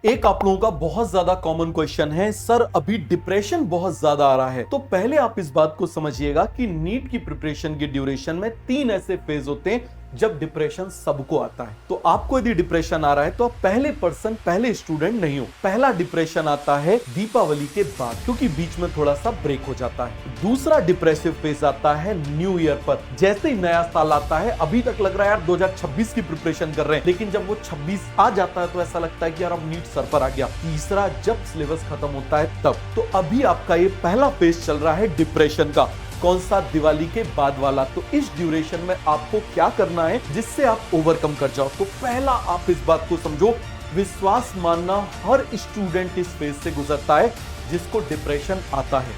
एक आप लोगों का बहुत ज्यादा कॉमन क्वेश्चन है, सर अभी डिप्रेशन बहुत ज्यादा आ रहा है। तो पहले आप इस बात को समझिएगा कि नीट की प्रिपरेशन की ड्यूरेशन में 3 ऐसे फेज होते हैं जब डिप्रेशन सबको आता है। तो आपको यदि डिप्रेशन आ रहा है तो आप पहले स्टूडेंट नहीं हो। पहला डिप्रेशन आता है दीपावली के बाद, क्योंकि बीच में थोड़ा सा ब्रेक हो जाता है। दूसरा डिप्रेसिव फेज आता है न्यू ईयर पर, जैसे ही नया साल आता है। अभी तक लग रहा है यार 2026 की प्रिपरेशन कर रहे हैं, लेकिन जब वो 26 आ जाता है तो ऐसा लगता है कि यार अब नीट सर पर आ गया। तीसरा जब सिलेबस खत्म होता है तब। तो अभी आपका ये पहला फेज चल रहा है डिप्रेशन का। कौन सा? दिवाली के बाद वाला। तो इस ड्यूरेशन में आपको क्या करना है जिससे आप ओवरकम कर जाओ? तो पहला आप इस बात को समझो, विश्वास मानना हर स्टूडेंट इस फेज से गुजरता है जिसको डिप्रेशन आता है।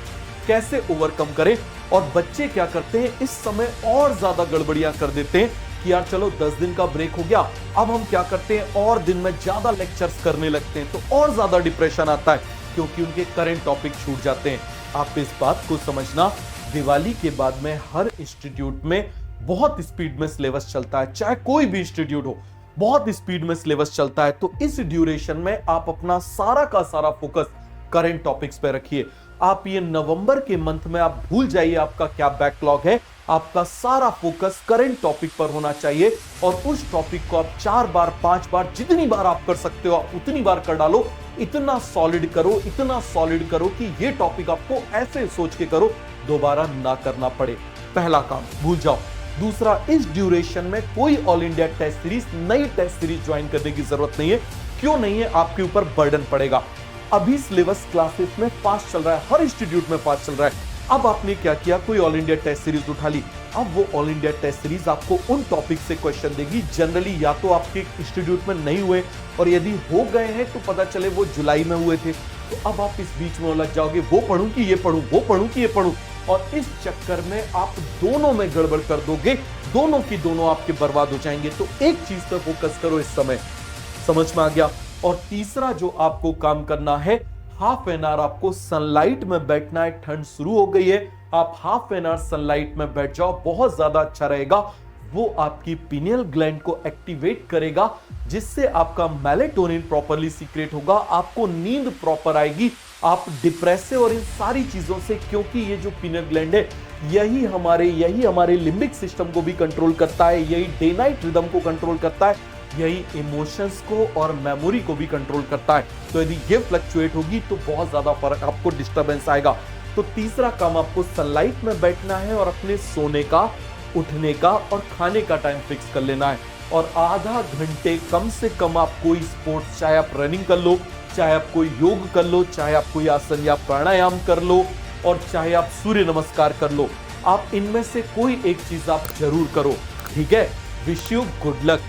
कैसे ओवरकम करें? और बच्चे क्या करते हैं इस समय और ज्यादा गड़बड़ियां कर देते हैं कि यार चलो 10 दिन का ब्रेक हो गया, अब हम क्या करते हैं और दिन में ज्यादा लेक्चर्स करने लगते हैं। तो और ज्यादा डिप्रेशन आता है क्योंकि उनके करंट टॉपिक छूट जाते हैं। आप इस बात को समझना, दिवाली के बाद में हर इंस्टीट्यूट में बहुत स्पीड में सिलेबस चलता है, चाहे कोई भी इंस्टीट्यूट हो, बहुत स्पीड में सिलेबस चलता है। तो इस ड्यूरेशन में आप अपना सारा का सारा फोकस करंट टॉपिक्स पे रखिए। आप ये नवंबर के मंथ में आप भूल जाइए आपका क्या बैकलॉग है, आपका सारा फोकस करंट टॉपिक पर होना चाहिए। और उस टॉपिक को आप 4 बार 5 बार जितनी बार आप कर सकते हो आप उतनी बार कर डालो। इतना सॉलिड करो कि ये टॉपिक आपको ऐसे सोच के करो दोबारा ना करना पड़े। पहला काम भूल जाओ। दूसरा, इस ड्यूरेशन में कोई ऑल इंडिया टेस्ट सीरीज, नई टेस्ट सीरीज ज्वाइन करने की जरूरत नहीं है। क्यों नहीं है? आपके ऊपर बर्डन पड़ेगा। अभी सिलेबस क्लासेस में फास्ट चल रहा है, हर इंस्टीट्यूट में फास्ट चल रहा है। अब आपने क्या किया, कोई ऑल इंडिया टेस्ट सीरीज उठा ली। अब वो ऑल इंडिया टेस्ट सीरीज आपको उन टॉपिक से क्वेश्चन देगी जनरली या तो आपके इंस्टीट्यूट में नहीं हुए, और यदि हो गए हैं तो पता चले वो जुलाई में हुए थे। तो अब आप इस बीच में उलझ जाओगे, वो पढ़ूं कि ये पढ़ूं, वो पढ़ूं कि ये पढ़ूं, और इस चक्कर में आप दोनों में गड़बड़ कर दोगे, दोनों की दोनों आपके बर्बाद हो जाएंगे। तो एक चीज पर फोकस करो इस समय। समझ में आ गया? और तीसरा जो आपको काम करना है, हाफ एन आवर आपको सनलाइट में बैठना है। ठंड शुरू हो गई है, आप हाफ एन आवर सनलाइट में बैठ जाओ, बहुत ज्यादा अच्छा रहेगा। वो आपकी पिनियल ग्लैंड को एक्टिवेट करेगा, जिससे आपका मेलेटोनिन प्रॉपर्ली सीक्रेट होगा, आपको नींद प्रॉपर आएगी, आप डिप्रेसिव और इन सारी चीजों से, क्योंकि ये जो पिनियल ग्लैंड है यही हमारे लिम्बिक सिस्टम को भी कंट्रोल करता है, यही डे नाइट रिदम को कंट्रोल करता है, यही इमोशंस को और मेमोरी को भी कंट्रोल करता है। तो यदि ये फ्लक्चुएट होगी तो बहुत ज्यादा फर्क, आपको डिस्टर्बेंस आएगा। तो तीसरा काम, आपको सनलाइट में बैठना है और अपने सोने का, उठने का और खाने का टाइम फिक्स कर लेना है। और आधा घंटे कम से कम आप कोई स्पोर्ट्स, चाहे आप रनिंग कर लो, चाहे आप कोई योग कर लो, चाहे आप कोई आसन या प्राणायाम कर लो, और चाहे आप सूर्य नमस्कार कर लो, आप इनमें से कोई एक चीज आप जरूर करो। ठीक है? Wish you good luck.